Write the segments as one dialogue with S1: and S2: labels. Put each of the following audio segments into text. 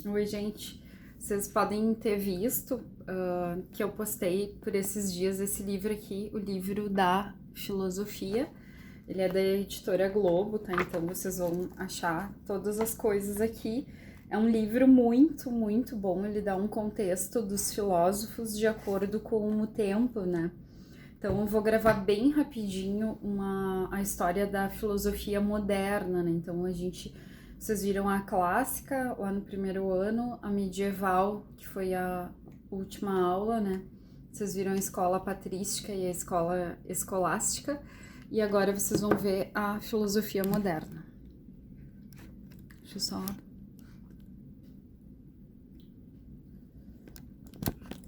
S1: Oi, gente. Vocês podem ter visto que eu postei por esses dias esse livro aqui, o livro da filosofia. Ele é da editora Globo, tá? Então vocês vão achar todas as coisas aqui. É um livro muito, muito bom. Ele dá um contexto dos filósofos de acordo com o tempo, né? Então eu vou gravar bem rapidinho a história da filosofia moderna, né? Então vocês viram a clássica lá no primeiro ano, a medieval, que foi a última aula, né? Vocês viram a escola patrística e a escola escolástica, e agora vocês vão ver a filosofia moderna. Deixa eu só...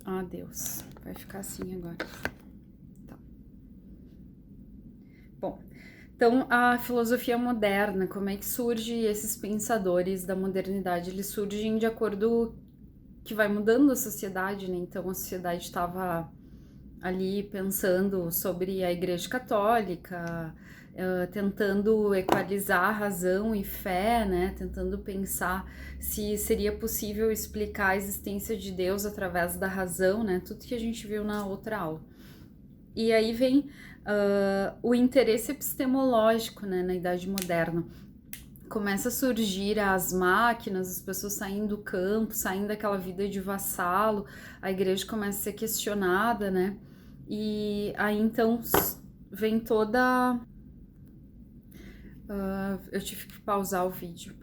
S1: Ah, Deus, vai ficar assim agora. Bom, então a filosofia moderna, como é que surge esses pensadores da modernidade? Eles surgem de acordo que vai mudando a sociedade, né? Então a sociedade estava ali pensando sobre a Igreja Católica, tentando equalizar razão e fé, né? Tentando pensar se seria possível explicar a existência de Deus através da razão, né? Tudo que a gente viu na outra aula. E aí vem o interesse epistemológico, né, na Idade Moderna. Começa a surgir as máquinas, as pessoas saindo do campo, saindo daquela vida de vassalo, a igreja começa a ser questionada, né? E aí então vem toda... eu tive que pausar o vídeo.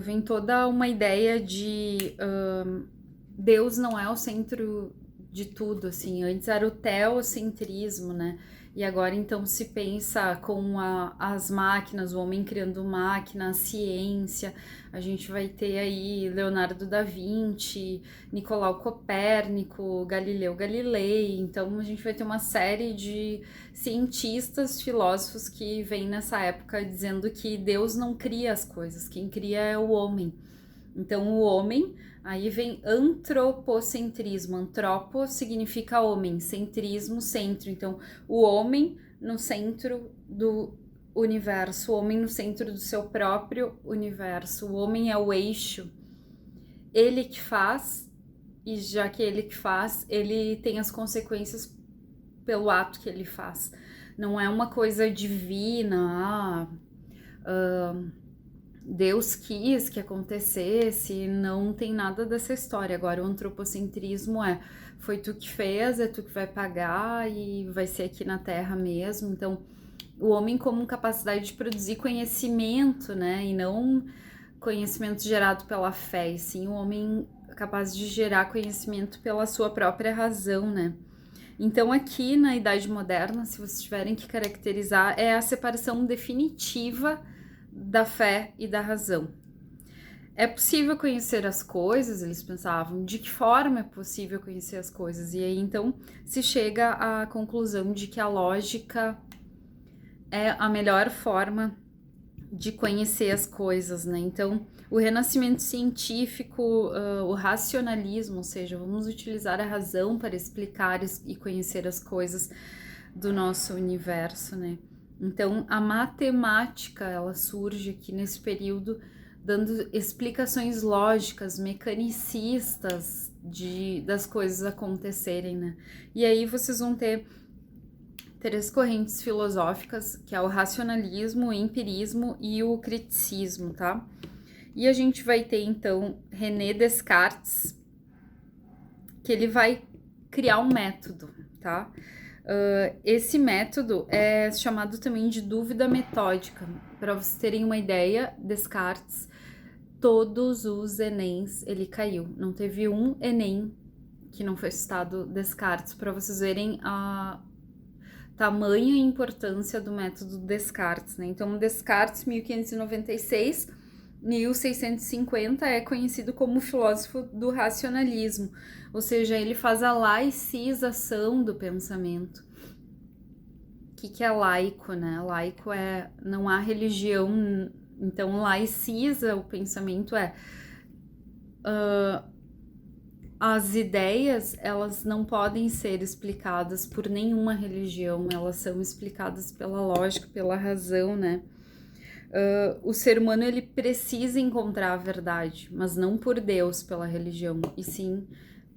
S1: Vem toda uma ideia de Deus não é o centro de tudo, assim. Antes era o teocentrismo, né? E agora então se pensa com as máquinas, o homem criando máquina, a ciência. A gente vai ter aí Leonardo da Vinci, Nicolau Copérnico, Galileu Galilei. Então a gente vai ter uma série de cientistas, filósofos que vêm nessa época dizendo que Deus não cria as coisas, quem cria é o homem. Então o homem, aí vem antropocentrismo. Antropo significa homem, centrismo, centro. Então o homem no centro do universo, o homem no centro do seu próprio universo. O homem é o eixo, ele que faz, e já que ele que faz, ele tem as consequências pelo ato que ele faz. Não é uma coisa divina, Deus quis que acontecesse, não tem nada dessa história. Agora o antropocentrismo foi tu que fez, é tu que vai pagar e vai ser aqui na Terra mesmo. Então o homem como capacidade de produzir conhecimento, né, e não conhecimento gerado pela fé, e sim o homem capaz de gerar conhecimento pela sua própria razão, né. Então aqui na Idade Moderna, se vocês tiverem que caracterizar, é a separação definitiva da fé e da razão. É possível conhecer as coisas, eles pensavam, de que forma é possível conhecer as coisas? E aí então se chega à conclusão de que a lógica é a melhor forma de conhecer as coisas, né? Então, o renascimento científico, o racionalismo, ou seja, vamos utilizar a razão para explicar e conhecer as coisas do nosso universo, né? Então, a matemática, ela surge aqui nesse período, dando explicações lógicas, mecanicistas das coisas acontecerem, né? E aí vocês vão ter três correntes filosóficas, que é o racionalismo, o empirismo e o criticismo, tá? E a gente vai ter, então, René Descartes, que ele vai criar um método, tá? Esse método é chamado também de dúvida metódica. Para vocês terem uma ideia, Descartes, todos os Enems, ele caiu. Não teve um Enem que não foi citado Descartes, para vocês verem a tamanha importância do método Descartes, né? Então, Descartes, 1596, 1650, é conhecido como filósofo do racionalismo, ou seja, ele faz a laicização do pensamento. O que é laico, né? Laico não há religião, então laiciza o pensamento, as ideias, elas não podem ser explicadas por nenhuma religião, elas são explicadas pela lógica, pela razão, né? O ser humano, ele precisa encontrar a verdade, mas não por Deus, pela religião, e sim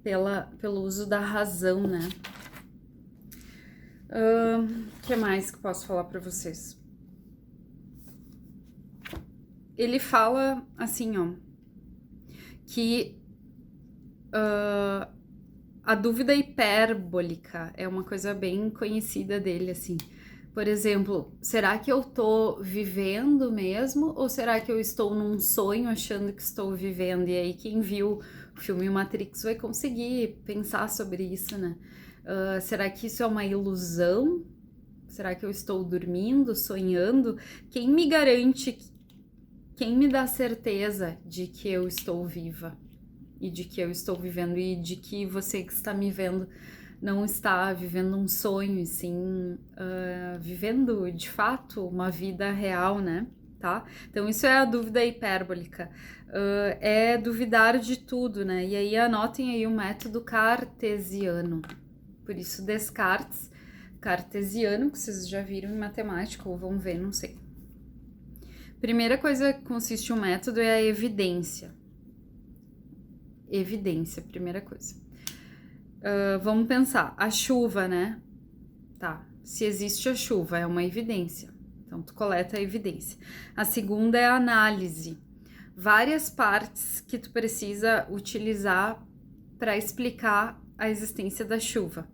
S1: pelo uso da razão, né? O que mais que eu posso falar para vocês? Ele fala assim, ó, que a dúvida hipérbolica é uma coisa bem conhecida dele, assim. Por exemplo, será que eu tô vivendo mesmo ou será que eu estou num sonho achando que estou vivendo? E aí quem viu o filme Matrix vai conseguir pensar sobre isso, né? Será que isso é uma ilusão? Será que eu estou dormindo, sonhando? Quem me garante, quem me dá certeza de que eu estou viva? E de que eu estou vivendo e de que você que está me vendo não está vivendo um sonho, e sim vivendo de fato uma vida real, né? Tá? Então isso é a dúvida hipérbolica, é duvidar de tudo, né? E aí anotem aí o método cartesiano. Por isso Descartes, cartesiano, que vocês já viram em matemática ou vão ver, não sei. Primeira coisa que consiste o método é a evidência. Evidência, primeira coisa. Vamos pensar, a chuva, né? Tá, se existe a chuva, é uma evidência. Então, tu coleta a evidência. A segunda é a análise. Várias partes que tu precisa utilizar para explicar a existência da chuva.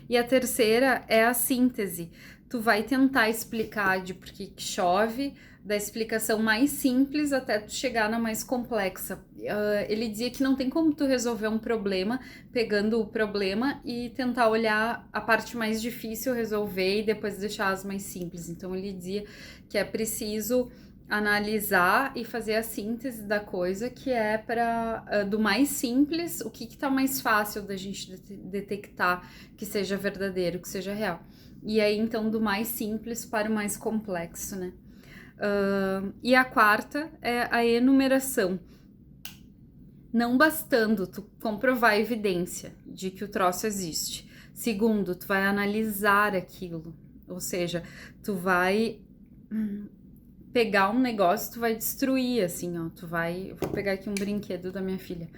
S1: E a terceira é a síntese. Tu vai tentar explicar de por que chove, da explicação mais simples até tu chegar na mais complexa. Ele dizia que não tem como tu resolver um problema pegando o problema e tentar olhar a parte mais difícil, resolver e depois deixar as mais simples. Então ele dizia que é preciso analisar e fazer a síntese da coisa, que é para do mais simples, o que tá mais fácil da gente detectar que seja verdadeiro, que seja real. E aí, então, do mais simples para o mais complexo, né? E a quarta é a enumeração. Não bastando tu comprovar a evidência de que o troço existe. Segundo, tu vai analisar aquilo. Ou seja, tu vai pegar um negócio, tu vai destruir, assim, ó. Tu vai... Vou pegar aqui um brinquedo da minha filha.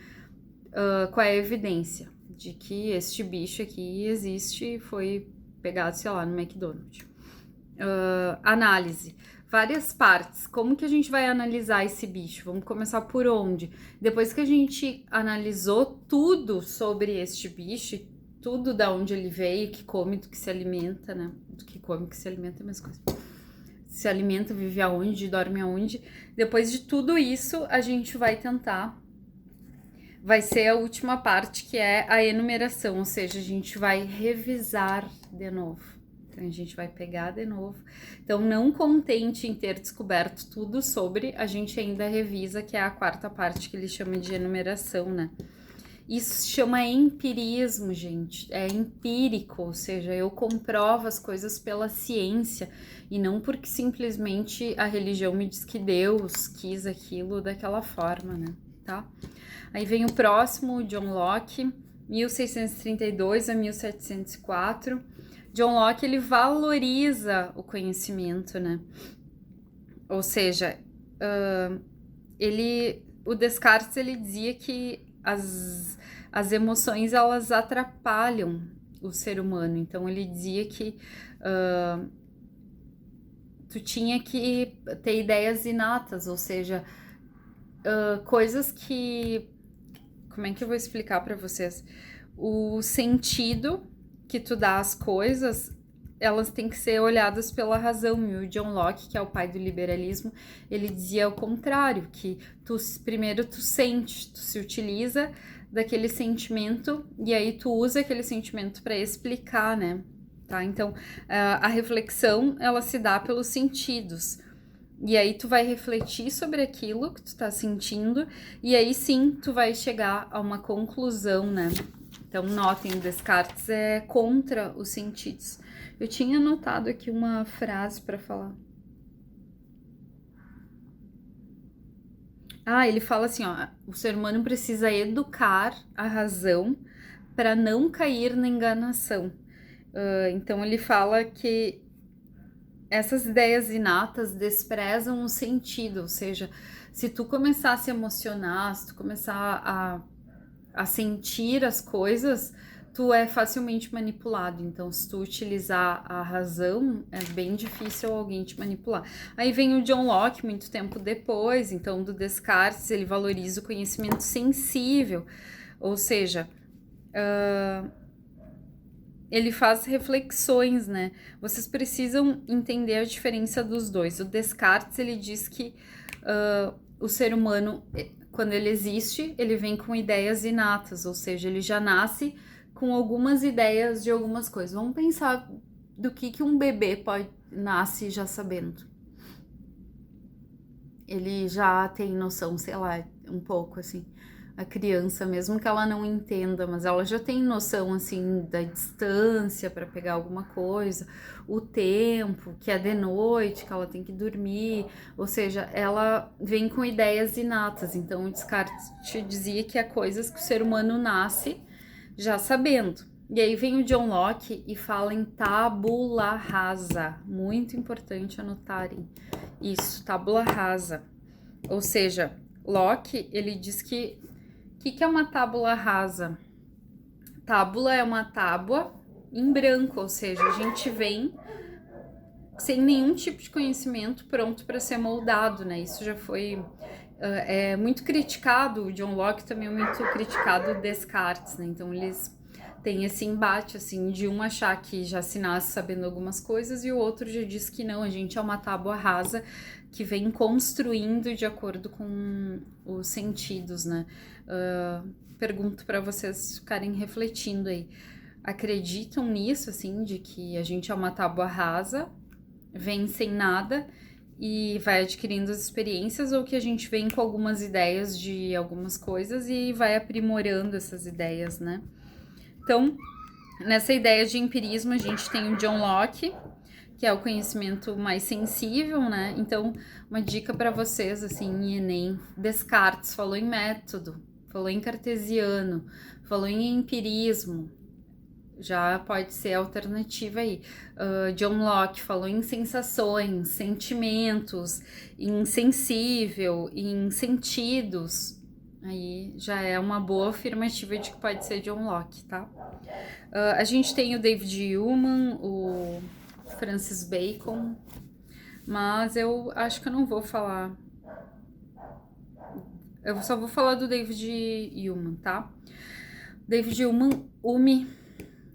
S1: Qual é a evidência de que este bicho aqui existe e foi pegado, sei lá, no McDonald's? Análise. Várias partes. Como que a gente vai analisar esse bicho? Vamos começar por onde? Depois que a gente analisou tudo sobre este bicho, tudo da onde ele veio, que come, do que se alimenta, né? Do que come, que se alimenta é a mesma coisa. Se alimenta, vive aonde, dorme aonde. Depois de tudo isso, a gente vai tentar. Vai ser a última parte, que é a enumeração, ou seja, a gente vai revisar de novo. Então, a gente vai pegar de novo. Então, não contente em ter descoberto tudo sobre, a gente ainda revisa, que é a quarta parte que ele chama de enumeração, né? Isso se chama empirismo, gente. É empírico, ou seja, eu comprovo as coisas pela ciência e não porque simplesmente a religião me diz que Deus quis aquilo daquela forma, né? Tá? Aí vem o próximo, John Locke, 1632 a 1704. John Locke, ele valoriza o conhecimento, né? Ou seja, o Descartes, ele dizia que as emoções, elas atrapalham o ser humano. Então, ele dizia que tu tinha que ter ideias inatas, ou seja, coisas que... Como é que eu vou explicar para vocês? O sentido que tu dá às coisas, elas têm que ser olhadas pela razão. E o John Locke, que é o pai do liberalismo, ele dizia o contrário, que primeiro tu sente, tu se utiliza daquele sentimento e aí tu usa aquele sentimento para explicar, né? Tá? Então, a reflexão, ela se dá pelos sentidos. E aí tu vai refletir sobre aquilo que tu tá sentindo e aí sim tu vai chegar a uma conclusão, né? Então, notem, Descartes é contra os sentidos. Eu tinha anotado aqui uma frase para falar. Ele fala assim, ó, o ser humano precisa educar a razão para não cair na enganação. Então, ele fala que essas ideias inatas desprezam o sentido, ou seja, se tu começar a se emocionar, se tu começar a sentir as coisas, tu é facilmente manipulado. Então, se tu utilizar a razão, é bem difícil alguém te manipular. Aí vem o John Locke, muito tempo depois, então, do Descartes, ele valoriza o conhecimento sensível, ou seja, ele faz reflexões, né? Vocês precisam entender a diferença dos dois. O Descartes, ele diz que o ser humano, quando ele existe, ele vem com ideias inatas, ou seja, ele já nasce com algumas ideias de algumas coisas. Vamos pensar do que um bebê nasce já sabendo. Ele já tem noção, sei lá, um pouco assim. A criança, mesmo que ela não entenda, mas ela já tem noção assim da distância para pegar alguma coisa, o tempo, que é de noite, que ela tem que dormir, ou seja, ela vem com ideias inatas. Então o Descartes te dizia que há coisas que o ser humano nasce já sabendo. E aí vem o John Locke e fala em tábula rasa, muito importante anotarem isso, tábula rasa. Ou seja, Locke, ele diz que o que é uma tábula rasa? Tábula é uma tábua em branco, ou seja, a gente vem sem nenhum tipo de conhecimento pronto para ser moldado, né? Isso já foi muito criticado, o John Locke também é muito criticado, o Descartes, né? Então eles têm esse embate, assim, de um achar que já se nasce sabendo algumas coisas e o outro já diz que não, a gente é uma tábua rasa que vem construindo de acordo com os sentidos, né? Pergunto para vocês ficarem refletindo aí. Acreditam nisso, assim, de que a gente é uma tábua rasa, vem sem nada e vai adquirindo as experiências, ou que a gente vem com algumas ideias de algumas coisas e vai aprimorando essas ideias, né? Então, nessa ideia de empirismo, a gente tem o John Locke, que é o conhecimento mais sensível, né? Então, uma dica para vocês, assim, em Enem, Descartes falou em método, falou em cartesiano, falou em empirismo, já pode ser alternativa aí. John Locke falou em sensações, sentimentos, em sensível, em sentidos. Aí já é uma boa afirmativa de que pode ser John Locke, tá? A gente tem o David Hume, o Francis Bacon, mas eu acho que eu não vou falar. Eu só vou falar do David Hume, tá? David Hume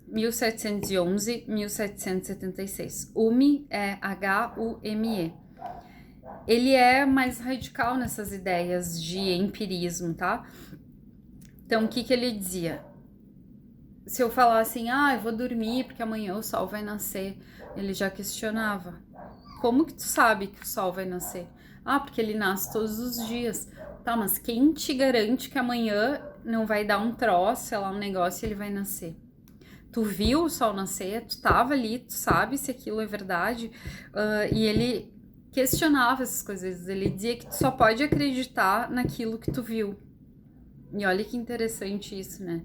S1: 1711, 1776. Hume é H-U-M-E. Ele é mais radical nessas ideias de empirismo, tá? Então, o que ele dizia? Se eu falar assim, eu vou dormir porque amanhã o sol vai nascer, ele já questionava. Como que tu sabe que o sol vai nascer? Porque ele nasce todos os dias. Tá, mas quem te garante que amanhã não vai dar um troço, sei lá, um negócio e ele vai nascer? Tu viu o sol nascer, tu tava ali, tu sabe se aquilo é verdade. E ele questionava essas coisas, ele dizia que tu só pode acreditar naquilo que tu viu. E olha que interessante isso, né?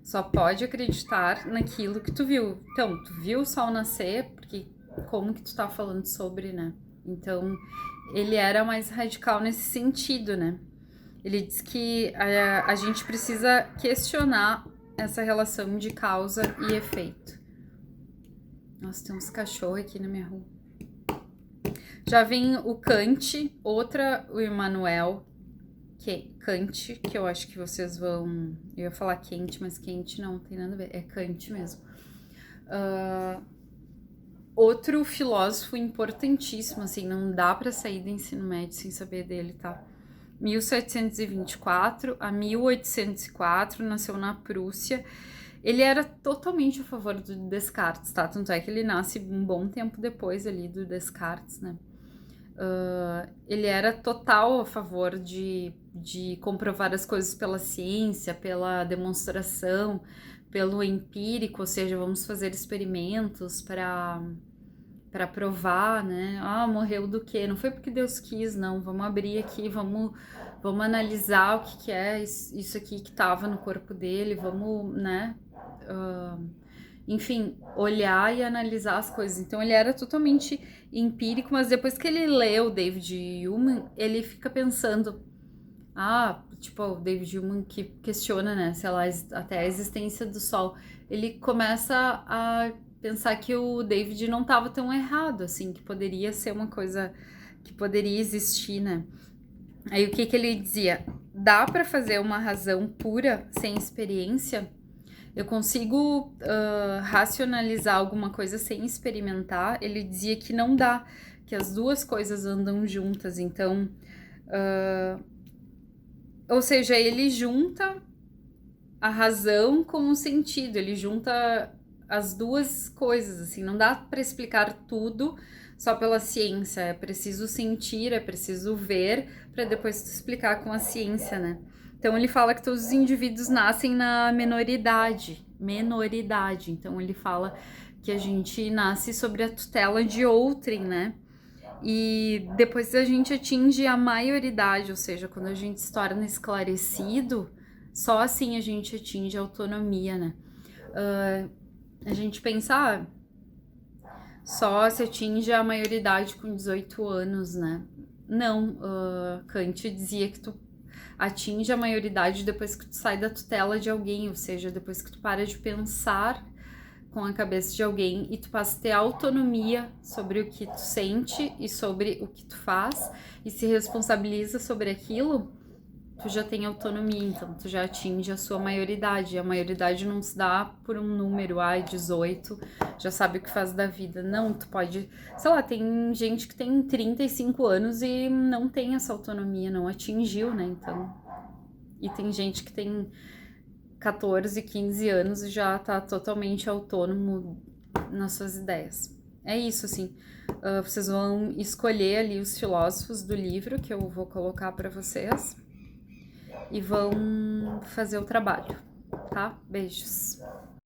S1: Só pode acreditar naquilo que tu viu. Então, tu viu o sol nascer, porque como que tu tá falando sobre, né? Então, ele era mais radical nesse sentido, né? Ele diz que a gente precisa questionar essa relação de causa e efeito. Nossa, tem uns cachorros aqui na minha rua. Já vem o Kant, o Immanuel Kant, que eu acho que vocês vão... Eu ia falar quente, mas quente não tem nada a ver, é Kant mesmo. Outro filósofo importantíssimo, assim, não dá pra sair do ensino médio sem saber dele, tá? 1724 a 1804, nasceu na Prússia. Ele era totalmente a favor do Descartes, tá? Tanto é que ele nasce um bom tempo depois ali do Descartes, né? Ele era total a favor de comprovar as coisas pela ciência, pela demonstração, pelo empírico, ou seja, vamos fazer experimentos para provar, né? Morreu do quê? Não foi porque Deus quis, não. Vamos abrir aqui, vamos analisar o que é isso aqui que estava no corpo dele, vamos, né? enfim, olhar e analisar as coisas. Então ele era totalmente empírico, mas depois que ele lê o David Hume, ele fica pensando, tipo, o David Hume que questiona, né, sei lá, até a existência do Sol. Ele começa a pensar que o David não estava tão errado, assim, que poderia ser uma coisa que poderia existir, né? Aí o que ele dizia? Dá para fazer uma razão pura sem experiência? Eu consigo racionalizar alguma coisa sem experimentar? Ele dizia que não dá, que as duas coisas andam juntas. Então, ou seja, ele junta a razão com o sentido, ele junta as duas coisas, assim, não dá para explicar tudo só pela ciência, é preciso sentir, é preciso ver para depois explicar com a ciência, né? Então ele fala que todos os indivíduos nascem na menoridade, então ele fala que a gente nasce sobre a tutela de outrem, né? E depois a gente atinge a maioridade, ou seja, quando a gente se torna esclarecido, só assim a gente atinge a autonomia, né? A gente pensa, só se atinge a maioridade com 18 anos, né? Não, Kant dizia que tu atinge a maioridade depois que tu sai da tutela de alguém, ou seja, depois que tu para de pensar com a cabeça de alguém e tu passa a ter autonomia sobre o que tu sente e sobre o que tu faz e se responsabiliza sobre aquilo, tu já tem autonomia, então tu já atinge a sua maioridade. A maioridade não se dá por um número, 18, já sabe o que faz da vida. Não, tu pode, sei lá, tem gente que tem 35 anos e não tem essa autonomia, não atingiu, né? Então, e tem gente que tem 14, 15 anos e já tá totalmente autônomo nas suas ideias. É isso, assim. Vocês vão escolher ali os filósofos do livro que eu vou colocar para vocês e vão fazer o trabalho, tá? Beijos.